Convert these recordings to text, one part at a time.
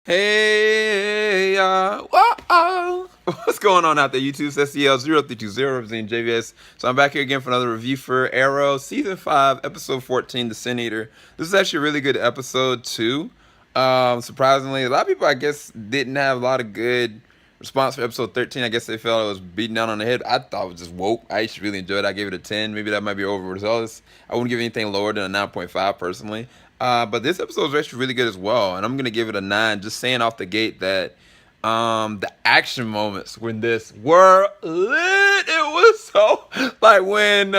Hey, whoa. What's going on out there, YouTube? It's SEL0320 representing JVS. So I'm back here again for another review for Arrow, Season 5, Episode 14, The Sin Eater. This is actually a really good episode, too. Surprisingly, a lot of people, I guess, didn't have a lot of good response for Episode 13. I guess they felt it was beaten down on the head. I thought it was just woke. I actually really enjoyed it. I gave it a 10. Maybe that might be overzealous. I wouldn't give anything lower than a 9.5, personally. But this episode is actually really good as well, and I'm gonna give it a 9. Just saying off the gate that the action moments when this were lit. It was so like when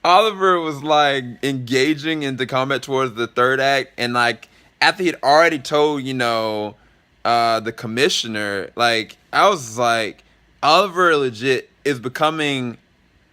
Oliver was like engaging into combat towards the third act, and like after he'd already told the commissioner, like I was like Oliver legit is becoming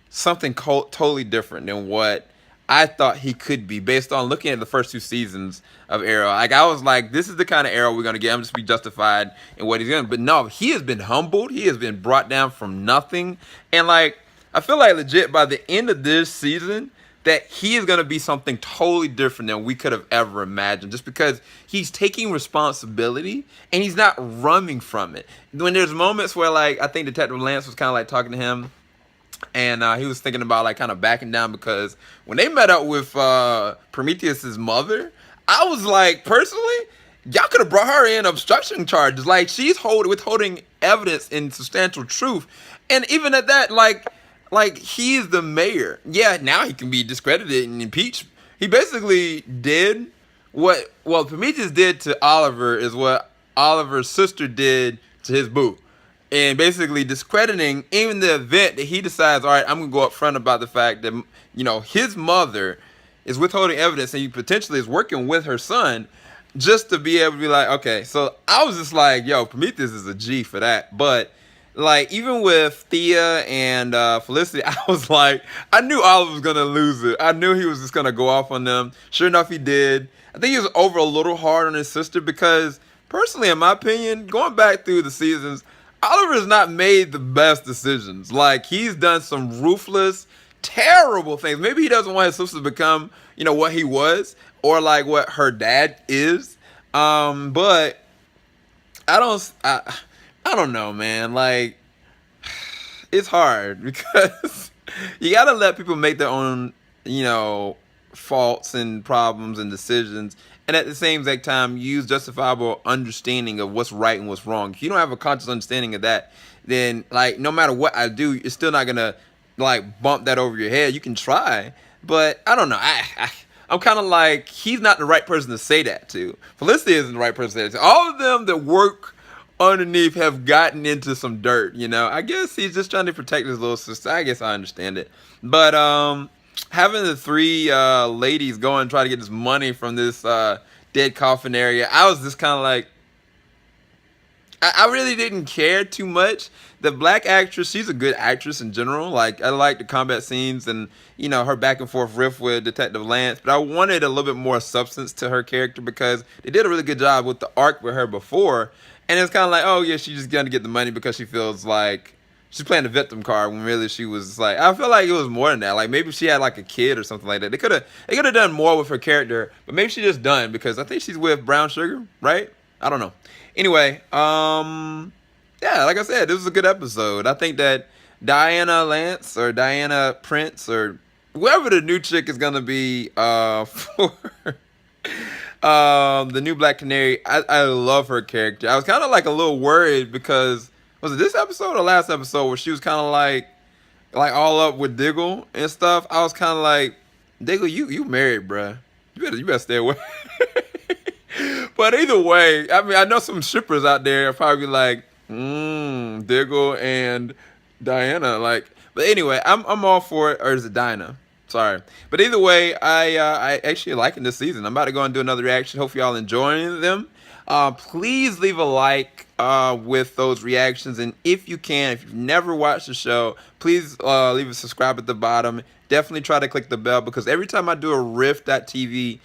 something totally different than what I thought he could be based on looking at the first 2 seasons of Arrow. Like I was like, this is the kind of Arrow we're gonna get. I'm just be justified in what he's gonna. But no, he has been humbled. He has been brought down from nothing, and like I feel like legit by the end of this season that he is gonna be something totally different than we could have ever imagined. Just because he's taking responsibility and he's not running from it. When there's moments where like I think Detective Lance was kind of like talking to him, and he was thinking about like kind of backing down because when they met up with Prometheus's mother, I was like, personally, y'all could have brought her in obstruction charges. Like she's withholding evidence in substantial truth, and even at that, like he's the mayor. Yeah, now he can be discredited and impeached. He basically did what Prometheus did to Oliver is what Oliver's sister did to his boo, and basically discrediting even the event that he decides, all right, I'm gonna go up front about the fact that his mother is withholding evidence and he potentially is working with her son just to be able to be like, okay. So I was just like, yo, Prometheus is a G for that. But like even with Thea and Felicity, I was like, I knew Oliver was gonna lose it. I knew he was just gonna go off on them. Sure enough, he did. I think he was over a little hard on his sister because personally, in my opinion, going back through the seasons, Oliver's not made the best decisions. Like he's done some ruthless, terrible things. Maybe he doesn't want his sister to become, what he was or like what her dad is. But I don't know, man. Like it's hard because you gotta let people make their own, faults and problems and decisions, and at the same exact time use justifiable understanding of what's right and what's wrong. If you don't have a conscious understanding of that, then like no matter what I do, it's still not gonna like bump that over your head. You can try, but I don't know. I'm kind of like he's not the right person to say that to. Felicity isn't the right person to say that to. All of them that work underneath have gotten into some dirt. I guess he's just trying to protect his little sister. I guess I understand it, but having the 3 ladies go and try to get this money from this dead coffin area, I was just kind of like, I really didn't care too much. The black actress, she's a good actress in general. Like I like the combat scenes and her back and forth riff with Detective Lance, but I wanted a little bit more substance to her character because they did a really good job with the arc with her before, and it's kind of like, oh yeah, she's just gonna get the money because she feels like she's playing the victim card when really she was like, I feel like it was more than that. Like maybe she had like a kid or something like that. They could have done more with her character, but maybe she just done because I think she's with Brown Sugar, right? I don't know. Anyway, yeah, like I said, this was a good episode. I think that Diana Lance or Diana Prince or whoever the new chick is gonna be for the new Black Canary, I love her character. I was kind of like a little worried because was it this episode or last episode where she was kind of like all up with Diggle and stuff? I was kind of like, Diggle, you married, bruh. You better stay away. But either way, I mean, I know some shippers out there are probably like, Diggle and Diana, like. But anyway, I'm all for it. Or is it Dinah? Sorry. But either way, I actually liking this season. I'm about to go and do another reaction. Hope y'all enjoying them. Please leave a like with those reactions, and if you can, if you've never watched the show, please leave a subscribe at the bottom. Definitely try to click the bell because every time I do a Riff.tv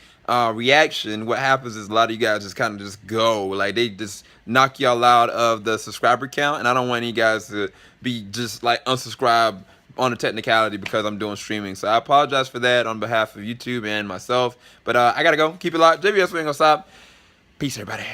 reaction, what happens is a lot of you guys just kind of just go, like they just knock y'all out of the subscriber count, and I don't want you guys to be just like unsubscribe on a technicality because I'm doing streaming. So I apologize for that on behalf of YouTube and myself, but I gotta go. Keep it locked. JVS, we ain't gonna stop. Peace, everybody.